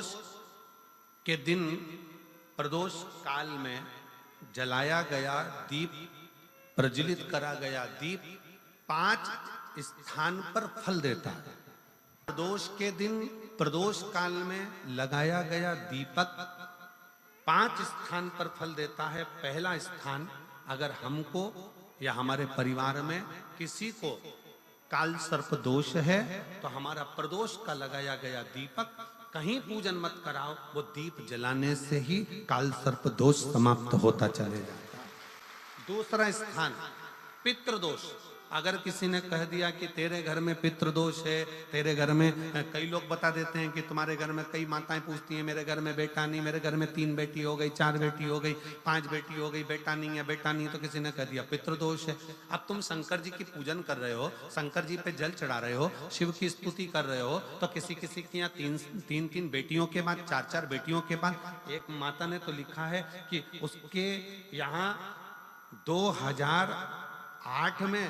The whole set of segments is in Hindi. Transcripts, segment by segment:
प्रदोष के दिन प्रदोष काल में जलाया गया दीप, प्रज्वलित करा गया दीप 5 स्थान पर फल देता है। प्रदोष के दिन प्रदोष काल में लगाया गया दीपक 5 स्थान पर फल देता है। पहला स्थान, अगर हमको या हमारे परिवार में किसी को काल सर्प दोष है तो हमारा प्रदोष का लगाया गया दीपक कहीं पूजन मत कराओ, वो दीप जलाने से ही काल सर्प दोष समाप्त होता चले जाता है। दूसरा स्थान पितृदोष, अगर किसी ने कह दिया कि तेरे घर में पितृदोष है, तेरे घर में, कई लोग बता देते हैं कि तुम्हारे घर में, कई माताएं पूछती हैं मेरे घर में बेटा नहीं, मेरे घर में 3 बेटी हो गई, 4 बेटी हो गई, 5 बेटी हो गई, बेटा नहीं है, बेटा नहीं, तो किसी ने कह दिया पितृदोष है। अब तुम शंकर जी की पूजन कर रहे हो, शंकर जी पे जल चढ़ा रहे हो, शिव की स्तुति कर रहे हो, तो किसी किसी की यहाँ 3 बेटियों के बाद, 4 बेटियों के बाद, एक माता ने तो लिखा है कि उसके यहाँ 2008 में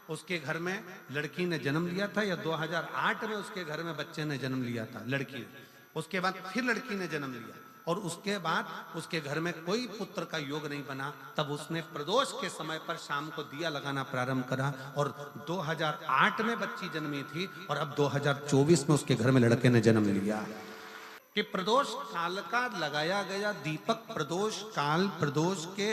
उसके घर में लड़की ने जन्म लिया था, या 2008 में उसके घर में बच्चे ने जन्म लिया था, लड़की ने, उसके बाद फिर लड़की ने जन्म लिया और उसके बाद उसके घर में कोई पुत्र का योग नहीं बना। तब उसने प्रदोष के समय पर शाम को दिया लगाना प्रारंभ करा और 2008 में बच्ची जन्मी थी और अब 2024 में उसके घर में लड़के ने जन्म लिया। कि प्रदोष काल का लगाया गया दीपक, प्रदोष काल, प्रदोष के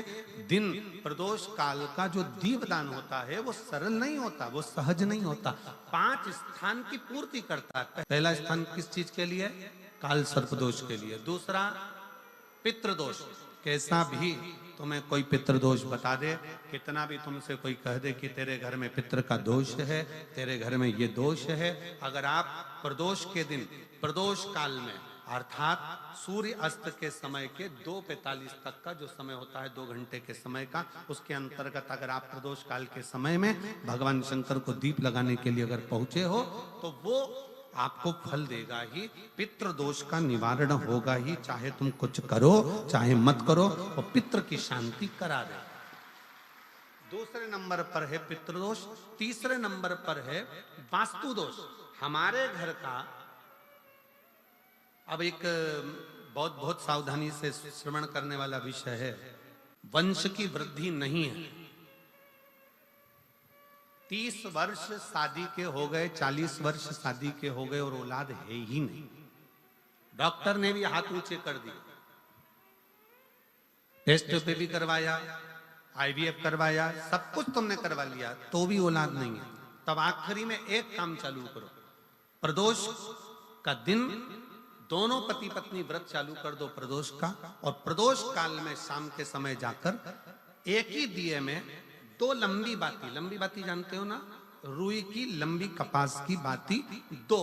दिन, प्रदोष काल का जो दीपदान होता है वो सरल नहीं होता, वो सहज नहीं होता, 5 स्थान की पूर्ति करता है। पहला स्थान किस चीज के लिए? काल सर्पदोष के लिए। दूसरा पितृदोष, कैसा भी तुम्हें कोई पितृदोष बता दे, कितना भी तुमसे कोई कह दे कि तेरे घर में पितृ का दोष है, तेरे घर में ये दोष है, अगर आप प्रदोष के दिन, प्रदोष काल में अर्थात सूर्य अस्त के समय के 2:45 तक का जो समय होता है, 2 घंटे के समय का, उसके अंतर्गत अगर आप प्रदोष काल के समय में भगवान शंकर को दीप लगाने के लिए अगर पहुंचे हो तो वो आपको फल देगा ही, पितृदोष का निवारण होगा ही, चाहे तुम कुछ करो चाहे मत करो, वो पितृ की शांति करा दे। दूसरे नंबर पर है पितृदोष। तीसरे नंबर पर है वास्तु दोष। हमारे घर का, अब एक बहुत सावधानी से श्रवण करने वाला विषय है, वंश की वृद्धि नहीं है। 30 वर्ष शादी के हो गए, 40 वर्ष शादी के हो गए और औलाद है ही नहीं, डॉक्टर ने भी हाथ ऊंचे कर दिए, टेस्ट पे भी करवाया, IVF करवाया, सब कुछ तुमने करवा लिया, तो भी औलाद नहीं है। तब आखिरी में एक काम चालू करो, प्रदोष का दिन दोनों पति पत्नी व्रत चालू कर दो प्रदोष का, और प्रदोष काल में शाम के समय जाकर एक ही दिए में 2 लंबी बाती जानते हो ना, रुई की लंबी कपास की बाती 2,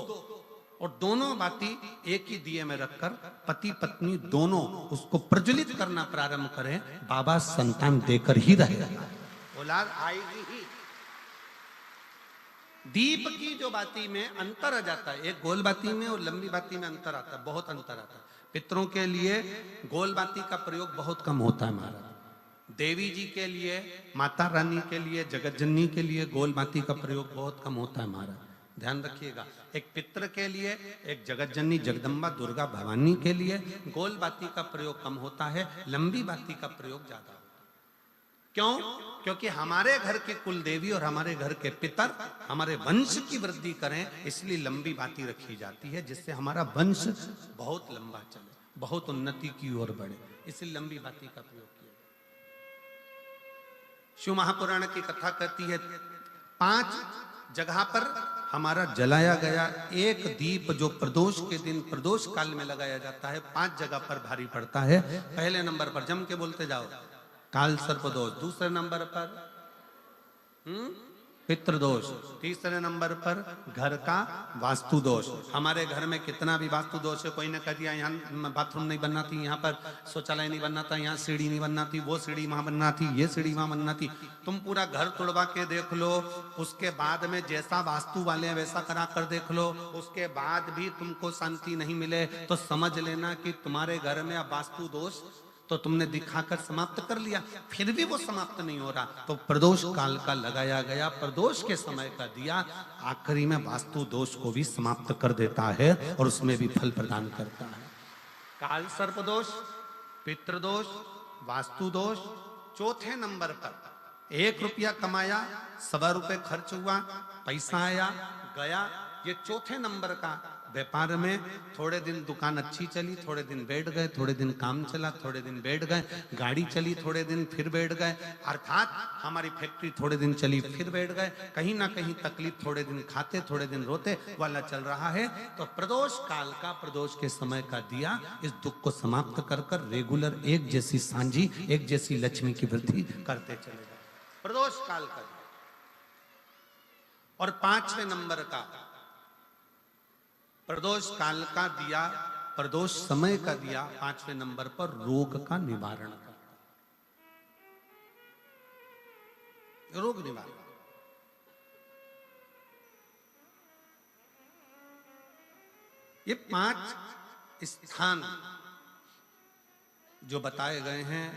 और दोनों बाती एक ही दिए में रखकर पति पत्नी दोनों उसको प्रज्वलित करना प्रारंभ करें, बाबा संतान देकर ही रहेगा, औलाद आएगी ही। दीप की जो बाती में अंतर आ जाता है, एक गोल बाती में और लंबी बाती में अंतर आता है, बहुत अंतर आता है। पितरों के लिए गोल बाती का प्रयोग बहुत कम होता है महाराज, देवी जी के लिए, माता रानी के लिए, जगतजननी के लिए गोल बाती का प्रयोग बहुत कम होता है महाराज, ध्यान रखिएगा। एक पितर के लिए, एक जगतजननी जगदम्बा दुर्गा भवानी के लिए गोल बाती का प्रयोग कम होता है, लंबी बाती का प्रयोग ज्यादा होता है। क्यों? क्योंकि हमारे घर की कुल देवी और हमारे घर के पितर हमारे वंश की वृद्धि करें, इसलिए लंबी बाती रखी जाती है, जिससे हमारा वंश बहुत लंबा चले, बहुत उन्नति की ओर बढ़े, इसलिए लंबी बाती का प्रयोग किया। शिव महापुराण की कथा कहती है 5 जगह पर हमारा जलाया गया एक दीप जो प्रदोष के दिन प्रदोष काल में लगाया जाता है, 5 जगह पर भारी पड़ता है। पहले नंबर पर, जम के बोलते जाओ, काल सर्पदोष। दूसरे नंबर पर पितृदोष। तीसरे नंबर पर घर का वास्तु दोष। हमारे घर में कितना भी वास्तु दोष है, कोई ने कह दिया यहाँ बाथरूम नहीं बनना थी, यहाँ पर शौचालय नहीं बनना था, यहाँ सीढ़ी नहीं बनना थी, वो सीढ़ी वहां बनना थी, ये सीढ़ी वहां बनना थी। तुम पूरा घर तोड़वा के देख लो, उसके बाद में जैसा वास्तु वाले हैं वैसा करा कर देख लो, उसके बाद भी तुमको शांति नहीं मिले तो समझ लेना कि तुम्हारे घर में अब वास्तु दोष तो तुमने दिखाकर समाप्त कर लिया, फिर भी वो समाप्त नहीं हो रहा, तो प्रदोष काल का लगाया गया प्रदोष के समय का दिया आखिरी में वास्तु दोष को भी समाप्त कर देता है और उसमें भी फल प्रदान करता है। काल सर्प दोष, पितृदोष, वास्तु दोष। चौथे नंबर पर 1 रुपया कमाया, 1.25 रुपये खर्च हुआ, पैसा आया गया। ये चौथे नंबर का व्यापार में थोड़े दिन दुकान अच्छी चली, थोड़े दिन बैठ गए, थोड़े दिन काम चला, थोड़े दिन बैठ गए, गाड़ी चली थोड़े दिन फिर बैठ गए, अर्थात हमारी फैक्ट्री थोड़े दिन चली फिर बैठ गए। कहीं ना कहीं तकलीफ, थोड़े दिन खाते थोड़े दिन रोते वाला चल रहा है। तो प्रदोष काल का, प्रदोष के समय का दिया इस दुख को समाप्त कर कर रेगुलर एक जैसी सांझी, एक जैसी लक्ष्मी की वृद्धि करते चले जाए। प्रदोष काल का दिया। और 5वें नंबर का प्रदोष काल का दिया, प्रदोष समय का दिया 5वें नंबर पर रोग का निवारण करता, रोग निवारण। ये 5 स्थान जो बताए गए हैं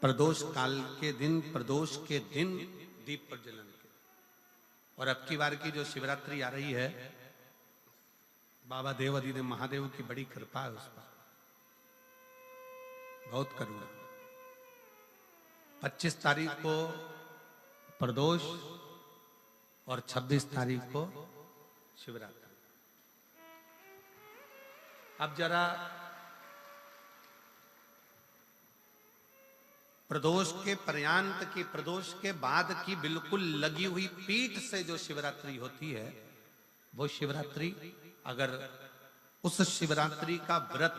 प्रदोष काल के दिन, प्रदोष के दिन दीप प्रज्वलन के। और अब की बार की जो शिवरात्रि आ रही है, बाबा देव अधिदेव महादेव की बड़ी कृपा है उस पर, बहुत करुणा। 25 तारीख को प्रदोष और 26 तारीख को शिवरात्रि। अब जरा प्रदोष के पर्यांत की, प्रदोष के बाद की बिल्कुल लगी हुई पीठ से जो शिवरात्रि होती है, वो शिवरात्रि अगर उस शिवरात्रि का व्रत,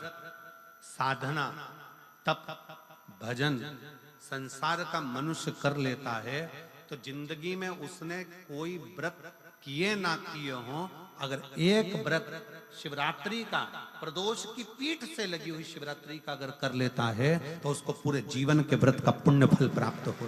साधना, तप, भजन, संसार का मनुष्य कर लेता है तो जिंदगी में उसने कोई व्रत किए ना किए हो, अगर एक व्रत शिवरात्रि का, प्रदोष की पीठ से लगी हुई शिवरात्रि का अगर कर लेता है तो उसको पूरे जीवन के व्रत का पुण्य फल प्राप्त हो।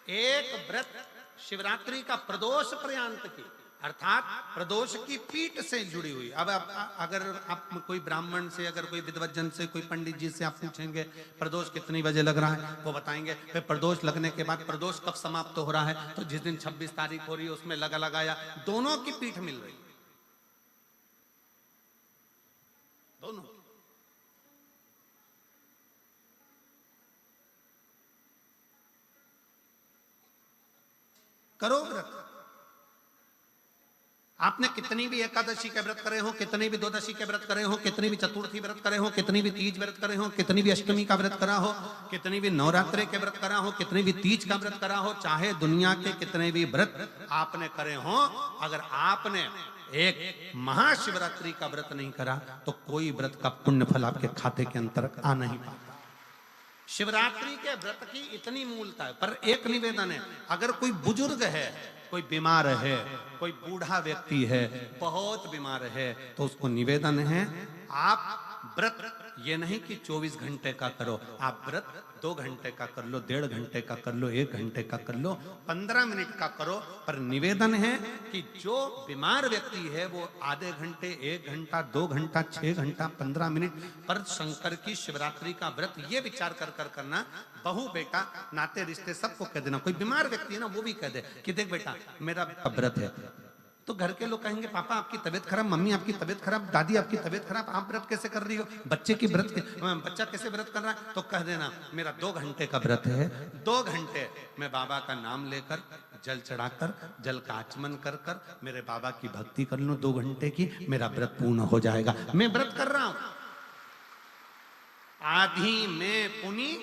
एक व्रत शिवरात्रि का प्रदोष पर्यंत की, अर्थात प्रदोष की पीठ से जुड़ी हुई। अब अगर आप कोई ब्राह्मण से, अगर कोई विद्वज्जन से, कोई पंडित जी से आप पूछेंगे प्रदोष कितनी बजे लग रहा है, वो बताएंगे। फिर प्रदोष लगने के बाद प्रदोष कब समाप्त हो रहा है, तो जिस दिन 26 तारीख हो रही है उसमें लगाया। दोनों की पीठ मिल रही, दोनों। करो व्रत। आपने कितनी भी एकादशी के व्रत करे हो, कितनी भी द्वादशी के व्रत करे हो, कितनी भी चतुर्थी व्रत करे हो, कितनी भी तीज व्रत करे हो, कितनी भी अष्टमी का व्रत करा हो, कितनी भी नवरात्रे के व्रत करा हो, कितनी भी तीज का व्रत करा हो, चाहे दुनिया के कितने भी व्रत आपने करे हो, अगर आपने एक महाशिवरात्रि का व्रत नहीं करा तो कोई व्रत का पुण्य फल आपके खाते के अंतर आ नहीं पाता। शिवरात्रि के व्रत की इतनी मूलता है। पर एक निवेदन है, अगर कोई बुजुर्ग है, कोई बीमार है, कोई बूढ़ा व्यक्ति है, बहुत बीमार है, तो उसको निवेदन है आप व्रत ये नहीं कि 24 घंटे का करो, आप व्रत 2 घंटे का कर लो, 1.5 घंटे का कर लो, 1 घंटे का कर लो, 15 मिनट का करो। पर निवेदन है कि जो बीमार व्यक्ति है वो आधे घंटे, 1 घंटा, 2 घंटा, 6 घंटा, 15 मिनट पर शंकर की शिवरात्रि का व्रत ये विचार कर करना। बहू बेटा नाते रिश्ते सबको कह देना। कोई बीमार व्यक्ति है ना, वो भी कह दे कि देख बेटा मेरा व्रत है, तो घर के लोग कहेंगे पापा आपकी तबीयत खराब, मम्मी आपकी तबीयत खराब, दादी आपकी तबीयत खराब, आप व्रत कैसे कर रही हो, बच्चे की व्रत, बच्चा कैसे व्रत कर रहा है, तो कह देना मेरा 2 घंटे का व्रत है, 2 घंटे मैं बाबा का नाम लेकर, जल चढ़ाकर, जल का आचमन कर कर मेरे बाबा की भक्ति कर लूं 2 घंटे की, मेरा व्रत पूर्ण हो जाएगा। मैं व्रत कर रहा हूं, आधी में पुनी।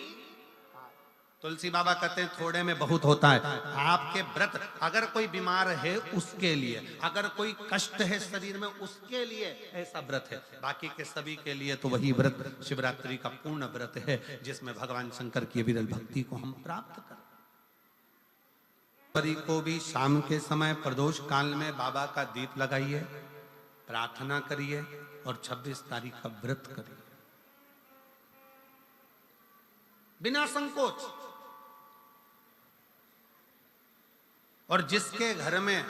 तुलसी बाबा कहते हैं थोड़े में बहुत होता है। आपके व्रत अगर कोई बीमार है उसके लिए, अगर कोई कष्ट है शरीर में उसके लिए ऐसा व्रत है, बाकी के सभी के लिए तो वही व्रत शिवरात्रि का पूर्ण व्रत है जिसमें भगवान शंकर की विरल भक्ति को हम प्राप्त करें। जनवरी को भी शाम के समय प्रदोष काल में बाबा का दीप लगाइए, प्रार्थना करिए और 26 तारीख का व्रत करिए बिना संकोच। और जिसके घर में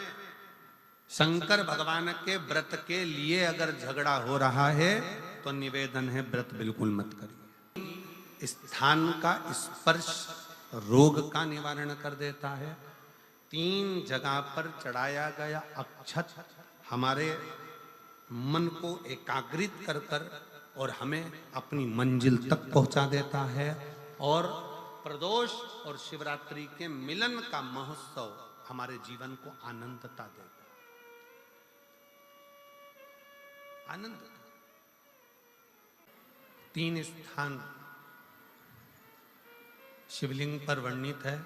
शंकर भगवान के व्रत के लिए अगर झगड़ा हो रहा है तो निवेदन है व्रत बिल्कुल मत करिए। स्थान का स्पर्श रोग का निवारण कर देता है। 3 जगह पर चढ़ाया गया अक्षत हमारे मन को एकाग्रित कर कर और हमें अपनी मंजिल तक पहुंचा देता है। और प्रदोष और शिवरात्रि के मिलन का महोत्सव हमारे जीवन को आनंदता देगा, आनंद। 3 स्थान शिवलिंग पर वर्णित है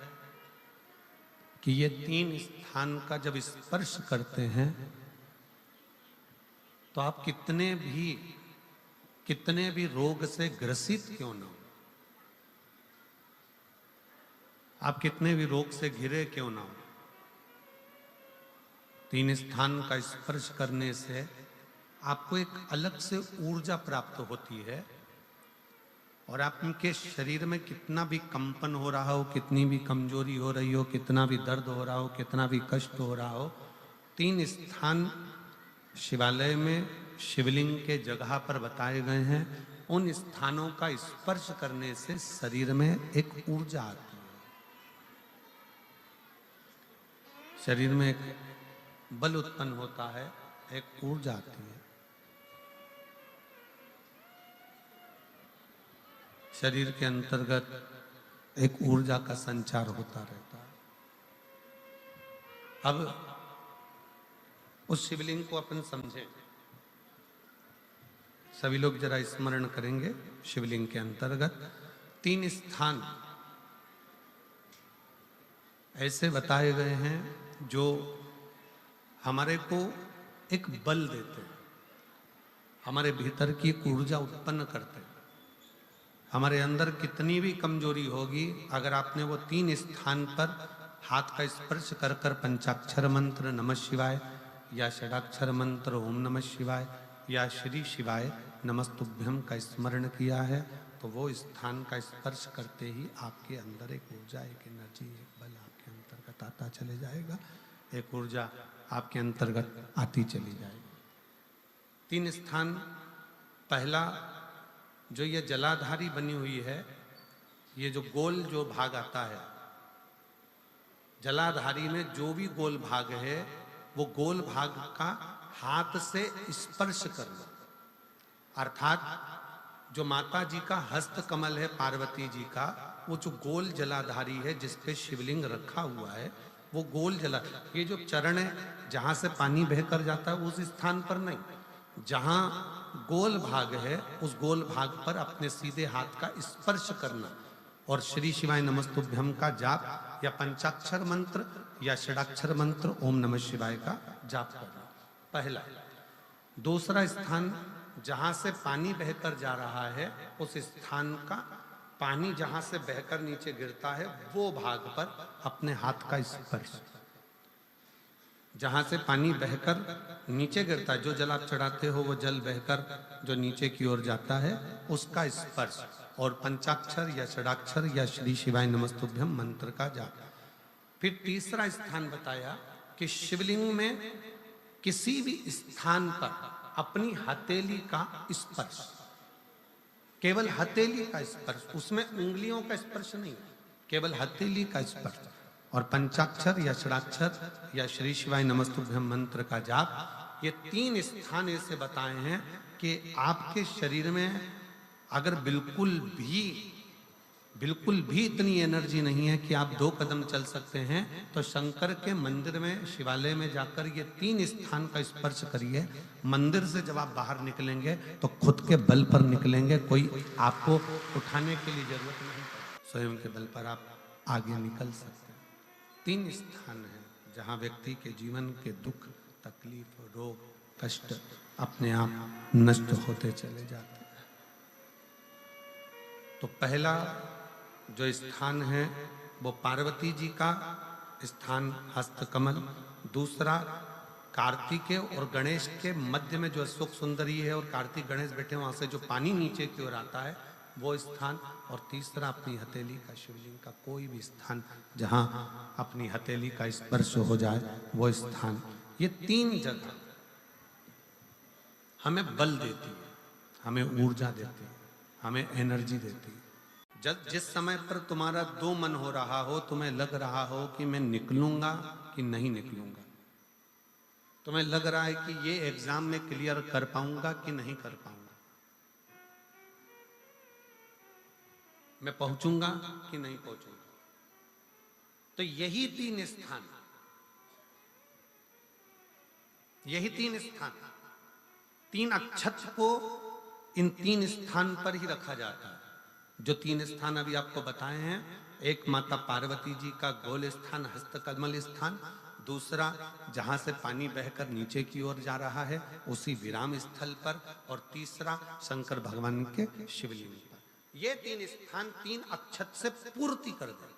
कि ये 3 स्थान का जब स्पर्श करते हैं तो आप कितने भी रोग से ग्रसित क्यों ना हो, आप कितने भी रोग से घिरे क्यों ना हो, 3 स्थान का स्पर्श करने से आपको एक अलग से ऊर्जा प्राप्त होती है। और आपके शरीर में कितना भी कंपन हो रहा हो, कितनी भी कमजोरी हो रही हो, कितना भी दर्द हो रहा हो, कितना भी कष्ट हो रहा हो, 3 स्थान शिवालय में शिवलिंग के जगह पर बताए गए हैं। उन स्थानों का स्पर्श करने से शरीर में एक ऊर्जा आती है, शरीर में एक बल उत्पन्न होता है, एक ऊर्जा आती है। शरीर के अंतर्गत एक ऊर्जा का संचार होता रहता है। अब उस शिवलिंग को अपन समझें, सभी लोग जरा स्मरण करेंगे। शिवलिंग के अंतर्गत 3 स्थान ऐसे बताए गए हैं जो हमारे को एक बल देते हैं, हमारे भीतर की एक ऊर्जा उत्पन्न करते हैं। हमारे अंदर कितनी भी कमजोरी होगी, अगर आपने वो 3 स्थान पर हाथ का स्पर्श कर कर पंचाक्षर मंत्र नमः शिवाय या षडाक्षर मंत्र ओम नमः शिवाय या श्री शिवाय नमस्तुभ्यम का स्मरण किया है, तो वो स्थान का स्पर्श करते ही आपके अंदर एक ऊर्जा, एक एनर्जी, एक बल आपके अंतर्गत आता चले जाएगा, एक ऊर्जा आपके अंतर्गत आती चली जाएगी। 3 स्थान, पहला जो ये जलाधारी बनी हुई है, ये जो गोल जो भाग आता है, जलाधारी में जो भी गोल भाग है, वो गोल भाग का हाथ से स्पर्श करना, अर्थात जो माता जी का हस्त कमल है पार्वती जी का, वो जो गोल जलाधारी है जिस पे शिवलिंग रखा हुआ है, वो गोल जला, ये जो चरण है जहां से पानी बहकर जाता है उस स्थान पर नहीं, जहां गोल भाग है उस गोल भाग पर अपने सीधे हाथ का स्पर्श करना और श्री शिवाय नमस्तुभ्यम का जाप या पंचाक्षर मंत्र या षडाक्षर मंत्र ओम नमः शिवाय का जाप करना, पहला। दूसरा स्थान, जहां से पानी बहकर जा रहा है उस स्थान का पानी जहां से बहकर नीचे गिरता है वो भाग पर अपने हाथ का स्पर्श, जहां से पानी बहकर नीचे गिरता है, जो जल आप चढ़ाते हो वो जल बहकर जो नीचे की ओर जाता है उसका स्पर्श, और पंचाक्षर या षडाक्षर या श्री शिवाय नमस्तुभ्यम मंत्र का जाप। फिर तीसरा स्थान बताया कि शिवलिंग में किसी भी स्थान पर अपनी हथेली का स्पर्श, केवल हथेली का स्पर्श, उसमें उंगलियों का स्पर्श नहीं, केवल हथेली का स्पर्श, और पंचाक्षर या षडाक्षर या श्री शिवाय नमस्तुभ्यम मंत्र का जाप। ये 3 स्थान ऐसे बताए हैं कि आपके शरीर में अगर बिल्कुल भी इतनी एनर्जी नहीं है कि आप 2 कदम चल सकते हैं, तो शंकर के मंदिर में, शिवालय में जाकर ये 3 स्थान का स्पर्श करिए। मंदिर से जब आप बाहर निकलेंगे तो खुद के बल पर निकलेंगे, कोई आपको उठाने के लिए जरूरत नहीं, स्वयं के बल पर आप आगे निकल सकते हैं। 3 स्थान है जहां व्यक्ति के जीवन के दुख, तकलीफ, रोग, कष्ट अपने आप नष्ट होते चले जाते हैं। तो पहला जो स्थान है वो पार्वती जी का स्थान हस्तकमल, दूसरा कार्तिकेय और गणेश के मध्य में जो अशोक सुंदरी है और कार्तिक गणेश बैठे वहां से जो पानी नीचे की ओर आता है वो स्थान, और तीसरा अपनी हथेली का, शिवलिंग का कोई भी स्थान जहां अपनी हथेली का स्पर्श हो जाए वो स्थान। ये 3 जगह हमें बल देती है, हमें ऊर्जा देती है, हमें एनर्जी देती है। जिस समय पर तुम्हारा 2 मन हो रहा हो, तुम्हें लग रहा हो कि मैं निकलूंगा कि नहीं निकलूंगा, तुम्हें लग रहा है कि ये एग्जाम में क्लियर कर पाऊंगा कि नहीं कर पाऊंगा, मैं पहुंचूंगा कि नहीं पहुंचूंगा। तो यही तीन स्थान, यही तीन स्थान, तीन अक्षत को इन तीन स्थान पर ही रखा जाता है। जो तीन स्थान अभी आपको बताए हैं, एक माता पार्वती जी का गोल स्थान हस्तकमल स्थान, दूसरा जहां से पानी बहकर नीचे की ओर जा रहा है उसी विराम स्थल पर, और तीसरा शंकर भगवान के शिवलिंग पर। ये तीन स्थान तीन अक्षत से पूर्ति कर दे।